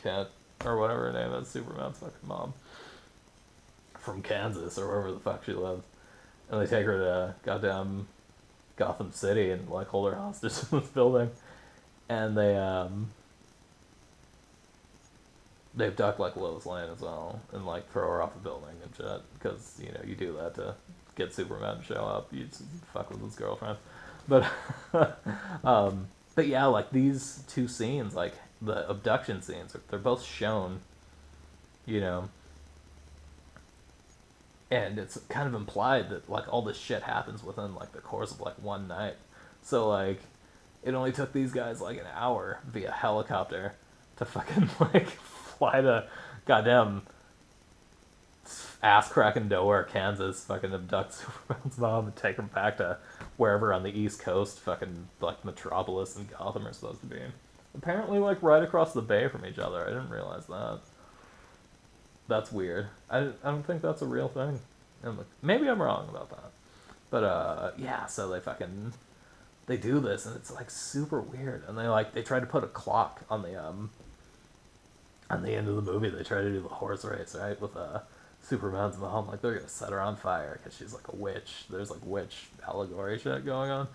Kent, or whatever her name is, Superman's fucking mom, from Kansas or wherever the fuck she lives, and they take her to goddamn Gotham City and like hold her hostage in this building, and they abduct like Lois Lane as well, and like throw her off a building and shit, because you know you do that to get Superman to show up. You just fuck with his girlfriend, but but yeah, like these two scenes, like the abduction scenes, they're both shown, you know, and it's kind of implied that like all this shit happens within like the course of like one night. So like it only took these guys like an hour via helicopter to fucking like fly to goddamn ass cracking nowhere, Kansas, fucking abduct Superman's mom and take her back to wherever on the East Coast, fucking like Metropolis and Gotham are supposed to be. Apparently, like right across the bay from each other. I didn't realize that. That's weird. I don't think that's a real thing. And like, maybe I'm wrong about that. But yeah, so they do this and it's like super weird. And they try to put a clock on the end of the movie. They try to do the horse race, right, with Superman's mom. Like they're gonna set her on fire because she's like a witch. There's like witch allegory shit going on,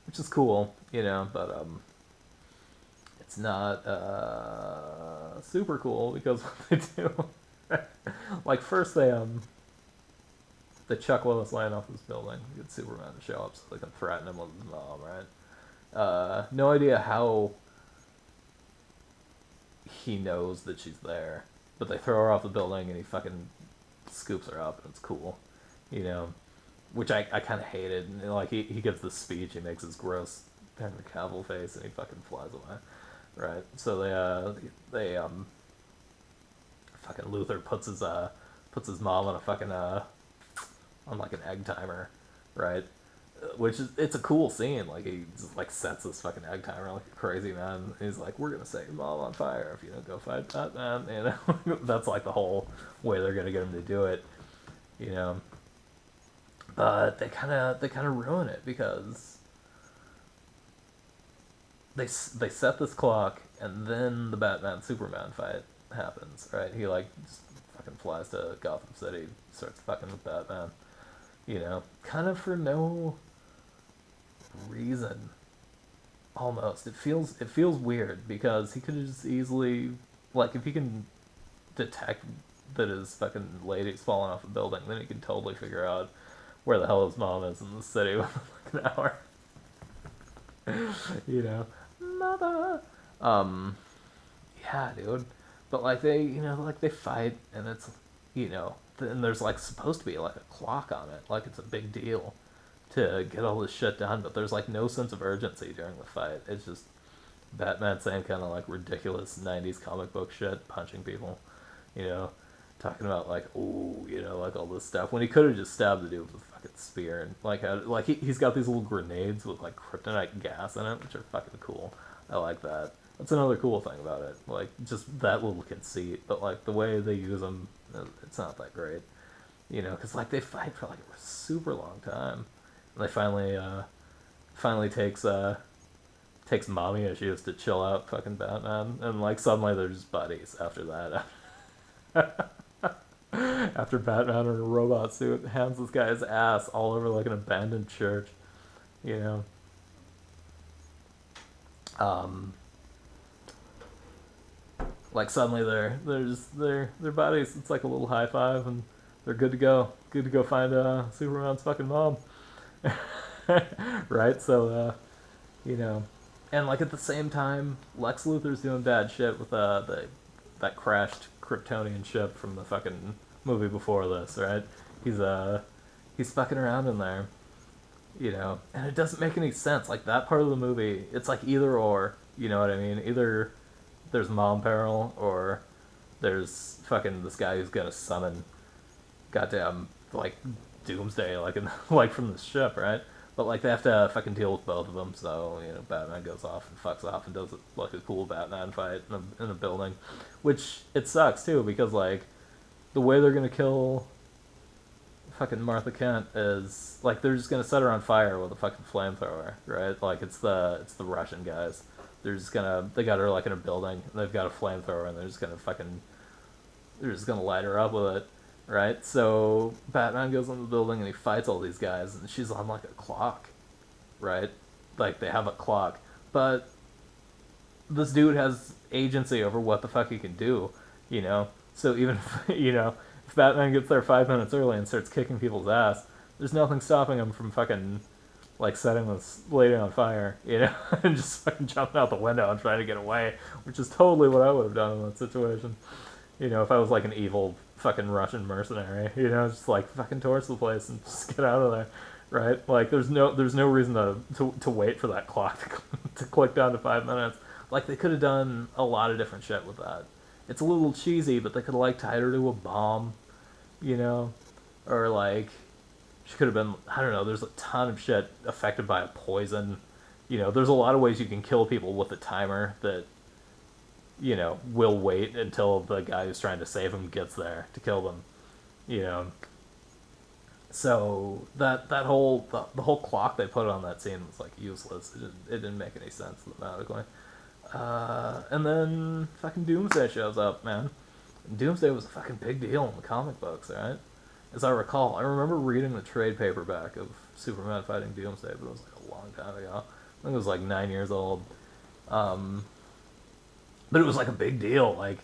which is cool, you know. But it's not super cool because what they do, like first they chuck Lois Lane off this building to get Superman to show up so they can threaten him with his mom, right? No idea how he knows that she's there, but they throw her off the building and he fucking scoops her up and it's cool, you know, which I kind of hated. And, like he gives this speech, he makes his gross Henry Cavill face and he fucking flies away, right? So they fucking Luthor puts his mom on a fucking on like an egg timer, right? Which is, it's a cool scene. Like he just like sets this fucking egg timer like a crazy man. He's like, "We're gonna set your mom on fire if you don't go fight Batman." You know, that's like the whole way they're gonna get him to do it. You know, but they kind of ruin it because they set this clock and then the Batman Superman fight happens. Right? He like just fucking flies to Gotham City, starts fucking with Batman. You know, kind of for no reason. Almost, it feels weird because he could have just easily, like, if he can detect that his fucking lady's falling off a building, then he can totally figure out where the hell his mom is in the city within like an hour. You know, mother. Yeah, dude. But like they fight and it's, you know, and there's like supposed to be like a clock on it, like it's a big deal to get all this shit done, but there's like no sense of urgency during the fight. It's just Batman saying kind of like ridiculous 90s comic book shit, punching people, you know, talking about like, oh, you know, like all this stuff, when he could have just stabbed the dude with a fucking spear. And like he's got these little grenades with like kryptonite gas in it, which are fucking cool. I like that. That's another cool thing about it, like just that little conceit. But like the way they use them, it's not that great, you know, because like they fight for like a super long time, and they finally takes mommy issues to chill out fucking Batman, and like suddenly they're just buddies after that. After Batman in a robot suit hands this guy's ass all over like an abandoned church, you know. Like suddenly they're buddies. It's like a little high five, and they're good to go. Good to go find Superman's fucking mom, right? So you know, and like at the same time, Lex Luthor's doing bad shit with that crashed Kryptonian ship from the fucking movie before this, right? He's fucking around in there, you know, and it doesn't make any sense. Like that part of the movie, it's like either or, you know what I mean? Either there's mom peril or there's fucking this guy who's gonna summon goddamn like doomsday like in like from the ship, right? But like they have to fucking deal with both of them, so you know Batman goes off and fucks off and does like a cool Batman fight in a building, which it sucks too because like the way they're gonna kill fucking Martha Kent is like they're just gonna set her on fire with a fucking flamethrower, right? Like it's the Russian guys they got her like in a building, and they've got a flamethrower, and they're just gonna light her up with it, right? So Batman goes in the building and he fights all these guys, and she's on like a clock, right? Like they have a clock, but this dude has agency over what the fuck he can do, you know? So even if, if Batman gets there 5 minutes early and starts kicking people's ass, there's nothing stopping him from fucking, like, setting this lady on fire, and just fucking jumping out the window and trying to get away, which is totally what I would have done in that situation. If I was like an evil fucking Russian mercenary, just like fucking torch the place and just get out of there, right? Like, there's no reason to wait for that clock to click down to 5 minutes. Like, they could have done a lot of different shit with that. It's a little cheesy, but they could have, like, tied her to a bomb, or, like, she could have been, I don't know, there's a ton of shit affected by a poison. There's a lot of ways you can kill people with a timer that, will wait until the guy who's trying to save them gets there to kill them, So, the whole clock they put on that scene was, like, useless. It didn't make any sense thematically. And then fucking Doomsday shows up, man. Doomsday was a fucking big deal in the comic books, right? As I recall, I remember reading the trade paperback of Superman fighting Doomsday, but it was like a long time ago. I think it was like 9 years old. But it was like a big deal. Like,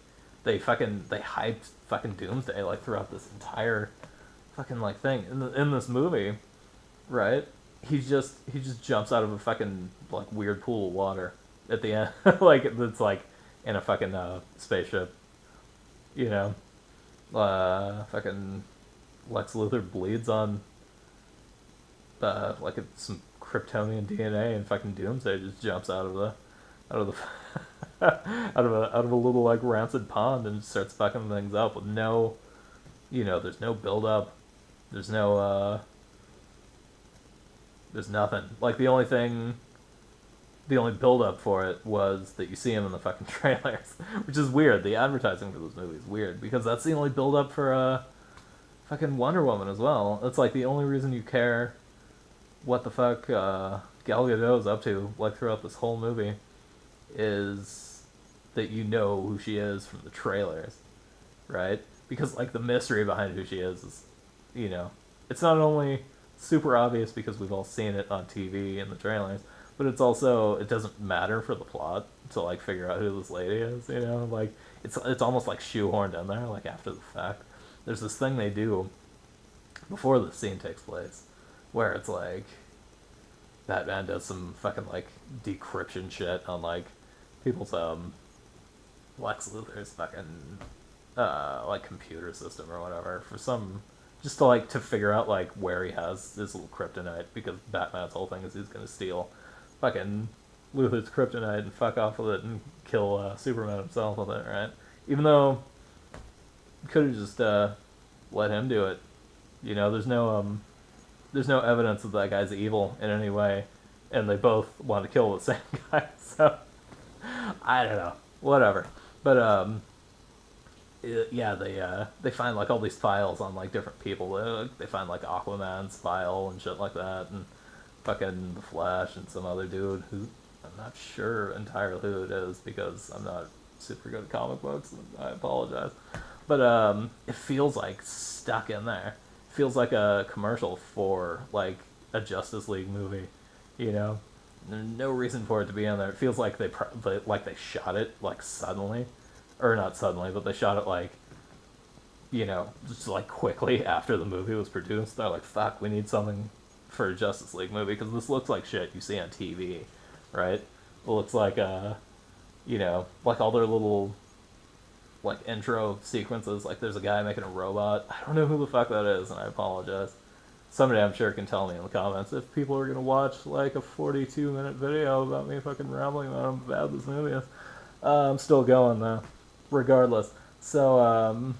they hyped fucking Doomsday like throughout this entire fucking like thing. In this movie, right? He just jumps out of a fucking like weird pool of water at the end, like it's like in a fucking spaceship, fucking Lex Luthor bleeds on like some Kryptonian DNA, and fucking Doomsday just jumps out of the out of a little like rancid pond and starts fucking things up with no, there's no build up, there's nothing. Like the only build up for it was that you see him in the fucking trailers, which is weird. The advertising for this movie is weird because that's the only build up for fucking Wonder Woman as well. It's like the only reason you care what the fuck Gal Gadot's up to like throughout this whole movie is that you know who she is from the trailers, right? Because like the mystery behind who she is, it's not only super obvious because we've all seen it on TV in the trailers, but it's also, it doesn't matter for the plot to like figure out who this lady is, like it's almost like shoehorned in there like after the fact. There's this thing they do before the scene takes place where it's like Batman does some fucking like decryption shit on like people's Lex Luthor's fucking like computer system or whatever for some, just to like to figure out like where he has his little kryptonite, because Batman's whole thing is he's gonna steal fucking Luthor's kryptonite and fuck off with it and kill Superman himself with it, right? Even though could have just let him do it. There's no evidence that that guy's evil in any way, and they both want to kill the same guy. So I don't know, whatever. But they find like all these files on like different people. They find like Aquaman's file and shit like that, and fucking the Flash and some other dude who I'm not sure entirely who it is because I'm not super good at comic books. And I apologize. But it feels like stuck in there. It feels like a commercial for like a Justice League movie, There's no reason for it to be in there. It feels like they shot it like suddenly, or not suddenly, but they shot it like, just like quickly after the movie was produced. They're like, fuck, we need something for a Justice League movie because this looks like shit you see on TV, right? It looks like like all their little like intro sequences, like there's a guy making a robot. I don't know who the fuck that is, and I apologize. Somebody I'm sure can tell me in the comments if people are gonna watch like a 42-minute video about me fucking rambling about how bad this movie is. I'm still going though, regardless. So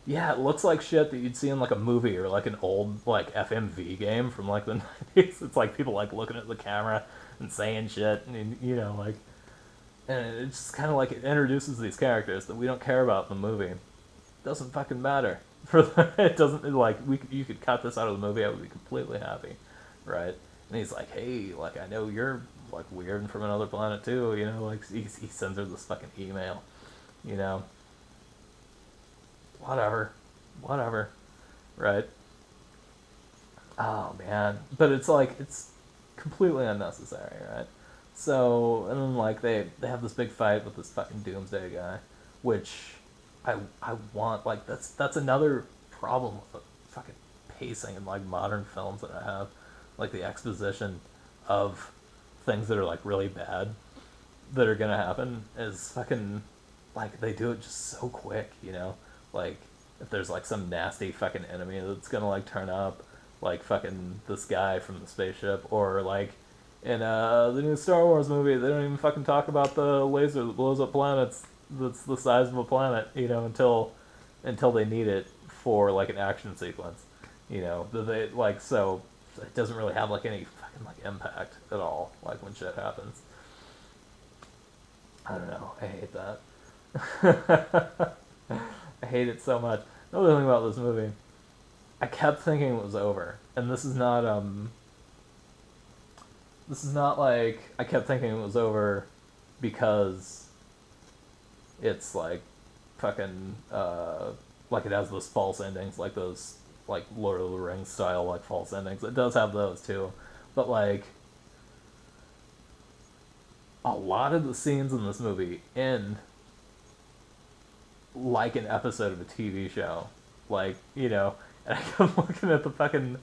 yeah, it looks like shit that you'd see in like a movie or like an old like FMV game from like the 90s. It's like people like looking at the camera and saying shit, and like. And it's just kind of like it introduces these characters that we don't care about in the movie. It doesn't fucking matter. It doesn't, like, you could cut this out of the movie, I would be completely happy, right? And he's like, hey, like, I know you're like weird and from another planet too. You know, like he sends her this fucking email. You know, whatever, right? Oh man, but it's like it's completely unnecessary, right? So and then like they have this big fight with this fucking Doomsday guy, which I want like that's another problem with the fucking pacing in like modern films that I have, like the exposition of things that are like really bad that are gonna happen is fucking like they do it just so quick, you know? Like if there's like some nasty fucking enemy that's gonna like turn up, like fucking this guy from the spaceship, or like in the new Star Wars movie, they don't even fucking talk about the laser that blows up planets that's the size of a planet, you know, until they need it for like an action sequence, you know. They like so it doesn't really have like any fucking like impact at all, like when shit happens. I don't know. I hate that. I hate it so much. Another thing about this movie, I kept thinking it was over, and this is not like I kept thinking it was over because it's like fucking like it has those false endings, like those like Lord of the Rings style like false endings. It does have those too, but like a lot of the scenes in this movie end like an episode of a TV show, like, you know. And I kept looking at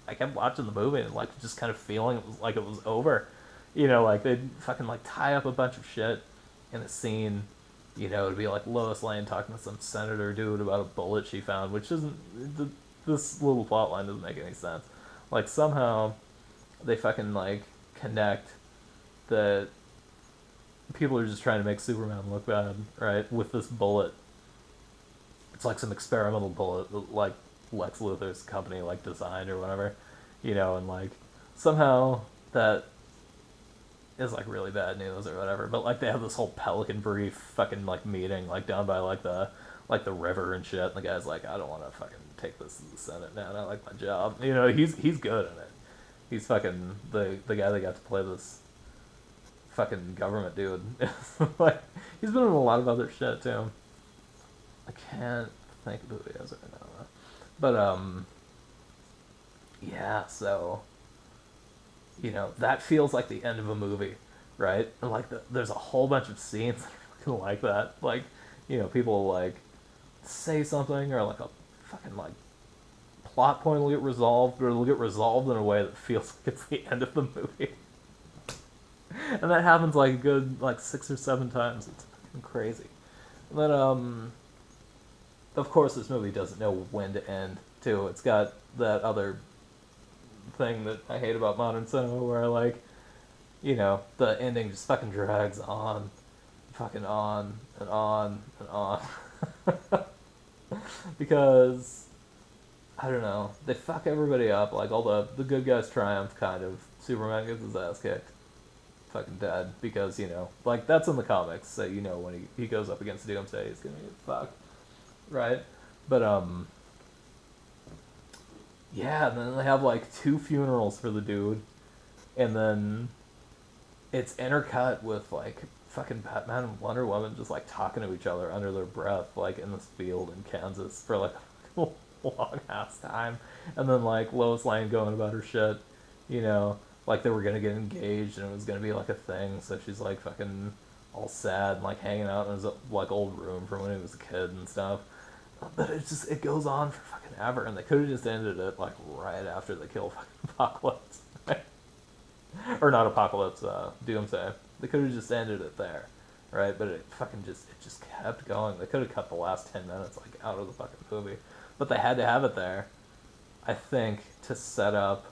I kept watching the movie and like just kind of feeling it was like it was over, you know. Like they'd fucking like tie up a bunch of shit in a scene, you know. It'd be like Lois Lane talking to some senator dude about a bullet she found, which this little plot line doesn't make any sense. Like somehow they fucking like connect that people are just trying to make Superman look bad, right? With this bullet. It's like some experimental bullet that, like, Lex Luthor's company, like, designed or whatever. You know, and, like, somehow that is, like, really bad news or whatever. But, like, they have this whole Pelican Brief fucking, like, meeting, like, down by, like, the river and shit. And the guy's like, I don't want to fucking take this to the Senate, man. I like my job. You know, he's good in it. He's fucking the guy that got to play this fucking government dude. Like, he's been in a lot of other shit, too. I can't think of who he is right now, though. But yeah. So, you know, that feels like the end of a movie, right? And like, there's a whole bunch of scenes that are like that. Like, you know, people will, like say something, or like a fucking like plot point will get resolved, or it'll get resolved in a way that feels like it's the end of the movie. And that happens like a good like 6 or 7 times. It's fucking crazy. And then of course, this movie doesn't know when to end, too. It's got that other thing that I hate about modern cinema, where, like, you know, the ending just fucking drags on, fucking on, and on, and on. Because, I don't know, they fuck everybody up, like, all the good guys triumph, kind of. Superman gets his ass kicked. Fucking dead. Because, you know, like, that's in the comics, so you know when he goes up against Doomsday, he's gonna get fucked. Right? But, yeah, and then they have, like, 2 funerals for the dude, and then it's intercut with, like, fucking Batman and Wonder Woman just, like, talking to each other under their breath, like, in this field in Kansas for, like, a long-ass time, and then, like, Lois Lane going about her shit, you know, like, they were gonna get engaged, and it was gonna be, like, a thing, so she's, like, fucking all sad and, like, hanging out in his, like, old room from when he was a kid and stuff. But it goes on for fucking ever, and they could have just ended it, like, right after they kill fucking Apocalypse. Right? Or not Apocalypse, Doomsday. They could have just ended it there, right? But it just kept going. They could have cut the last 10 minutes, like, out of the fucking movie. But they had to have it there, I think, to set up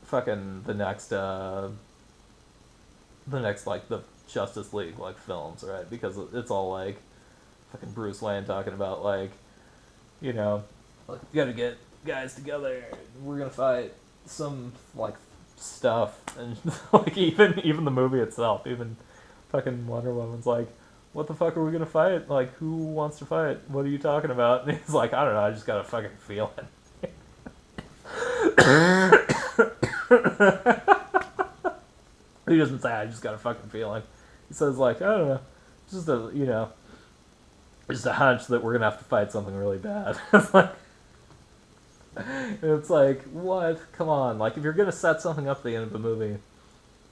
fucking the next, like, the Justice League, like, films, right? Because it's all, like, fucking Bruce Wayne talking about, like, you know, like, you gotta get guys together, we're gonna fight some, like, stuff, and, like, even the movie itself, even fucking Wonder Woman's like, what the fuck are we gonna fight? Like, who wants to fight? What are you talking about? And he's like, I don't know, I just got a fucking feeling. He doesn't say, I just got a fucking feeling. He says, like, I don't know, just a, just a hunch that we're gonna have to fight something really bad. It's like, what? Come on. Like, if you're gonna set something up at the end of a movie,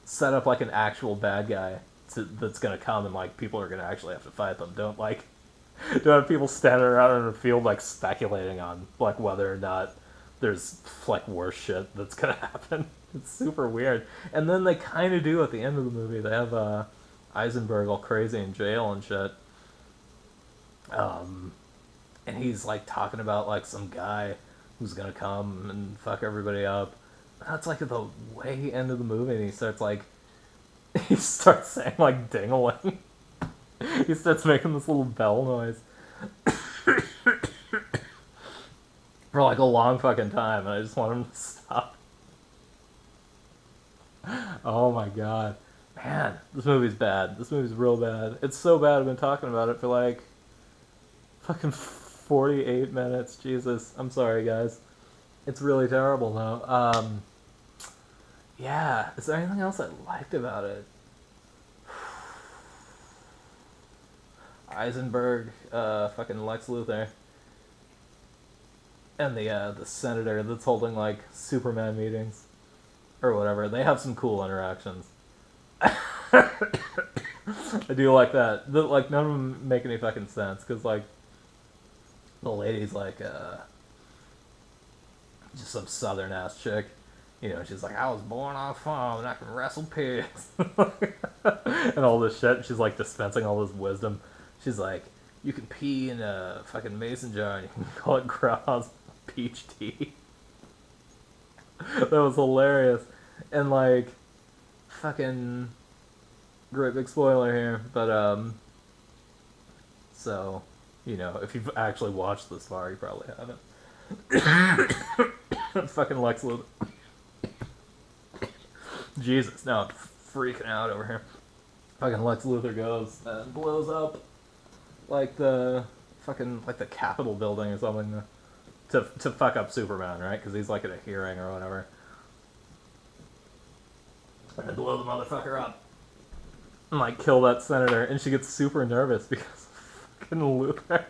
set up, like, an actual bad guy that's gonna come and, like, people are gonna actually have to fight them. Don't have people standing around in a field, like, speculating on, like, whether or not there's, like, worse shit that's gonna happen. It's super weird. And then they kind of do at the end of the movie. They have Eisenberg all crazy in jail and shit. And he's, like, talking about, like, some guy who's gonna come and fuck everybody up. That's, like, at the way end of the movie, and he starts saying, like, ding-a-ling. He starts making this little bell noise. For, like, a long fucking time, and I just want him to stop. Oh my god. Man, this movie's bad. This movie's real bad. It's so bad I've been talking about it for, like, fucking 48 minutes. Jesus. I'm sorry, guys. It's really terrible, though. Yeah. Is there anything else I liked about it? Eisenberg, fucking Lex Luthor. And the senator that's holding, like, Superman meetings. Or whatever. They have some cool interactions. I do like that. Like, none of them make any fucking sense, because, like, the lady's, like, just some southern-ass chick. You know, she's like, I was born on a farm and I can wrestle pigs. And all this shit. She's, like, dispensing all this wisdom. She's like, you can pee in a fucking mason jar and you can call it Grandma's peach tea. That was hilarious. And, like, fucking great big spoiler here, but, so, you know, if you've actually watched this far, you probably haven't. Fucking Lex Luthor. Jesus, now I'm freaking out over here. Fucking Lex Luthor goes and blows up, like, the fucking, like, the Capitol building or something to fuck up Superman, right? Because he's, like, at a hearing or whatever. And blow the motherfucker up. And, like, kill that senator. And she gets super nervous because fucking Luthor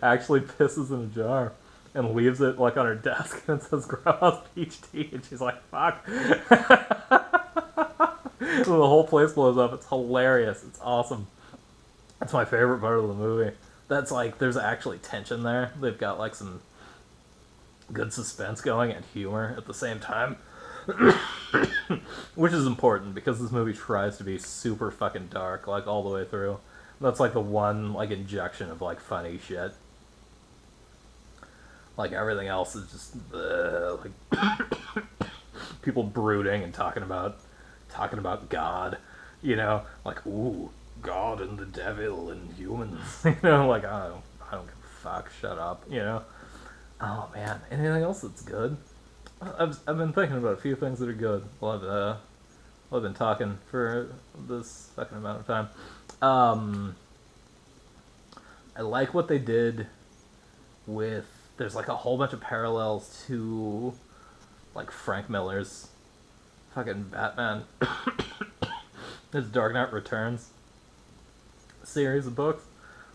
actually pisses in a jar and leaves it, like, on her desk, and it says Grandma's peach tea, and she's like, fuck. The whole place blows up. It's hilarious. It's awesome. That's my favorite part of the movie. That's, like, there's actually tension there. They've got, like, some good suspense going and humor at the same time. Which is important, because this movie tries to be super fucking dark, like, all the way through. That's, like, the one, like, injection of, like, funny shit. Like, everything else is just, like, people brooding and talking about God, you know? Like, ooh, God and the devil and humans, you know? Like, I don't give a fuck, shut up, you know? Oh, man, anything else that's good? I've been thinking about a few things that are good while I've been talking for this fucking amount of time. I like what they did with, there's, like, a whole bunch of parallels to, like, Frank Miller's fucking Batman. His Dark Knight Returns series of books.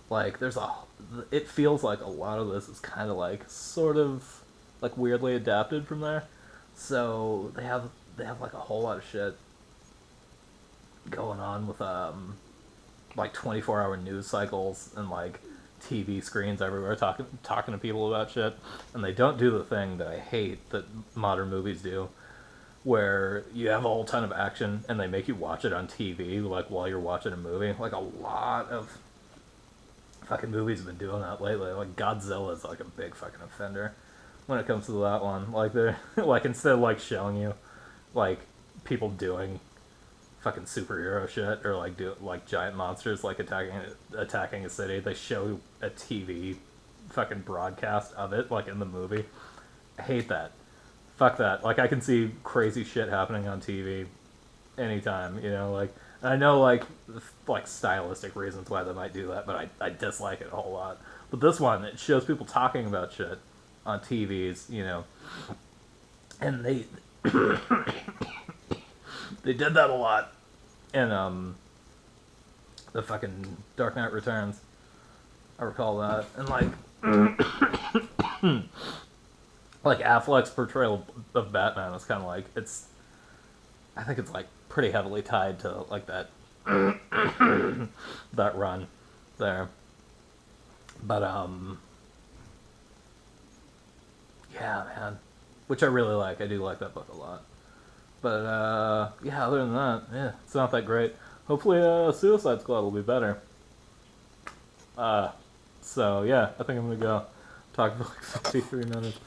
Like, it feels like a lot of this is kind of, like, sort of, like, weirdly adapted from there. So they have like a whole lot of shit going on with like 24-hour news cycles and, like, TV screens everywhere talking to people about shit. And they don't do the thing that I hate that modern movies do, where you have a whole ton of action and they make you watch it on TV, like, while you're watching a movie. Like, a lot of fucking movies have been doing that lately. Like, Godzilla's, like, a big fucking offender when it comes to that one. Like, they're, like, instead of, like, showing you, like, people doing fucking superhero shit, or, like, giant monsters, like, attacking a city, they show a TV fucking broadcast of it, like, in the movie. I hate that. Fuck that. Like, I can see crazy shit happening on TV anytime, you know, like, I know, like, stylistic reasons why they might do that, but I dislike it a whole lot. But this one, it shows people talking about shit on TVs, you know, and they They did that a lot in the fucking Dark Knight Returns. I recall that. And like Affleck's portrayal of Batman is kind of like I think it's like pretty heavily tied to like that that run there. But yeah, man, which I really like. I do like that book a lot. But yeah, other than that, yeah, it's not that great. Hopefully, Suicide Squad will be better. So yeah, I think I'm gonna go talk for like 53 minutes.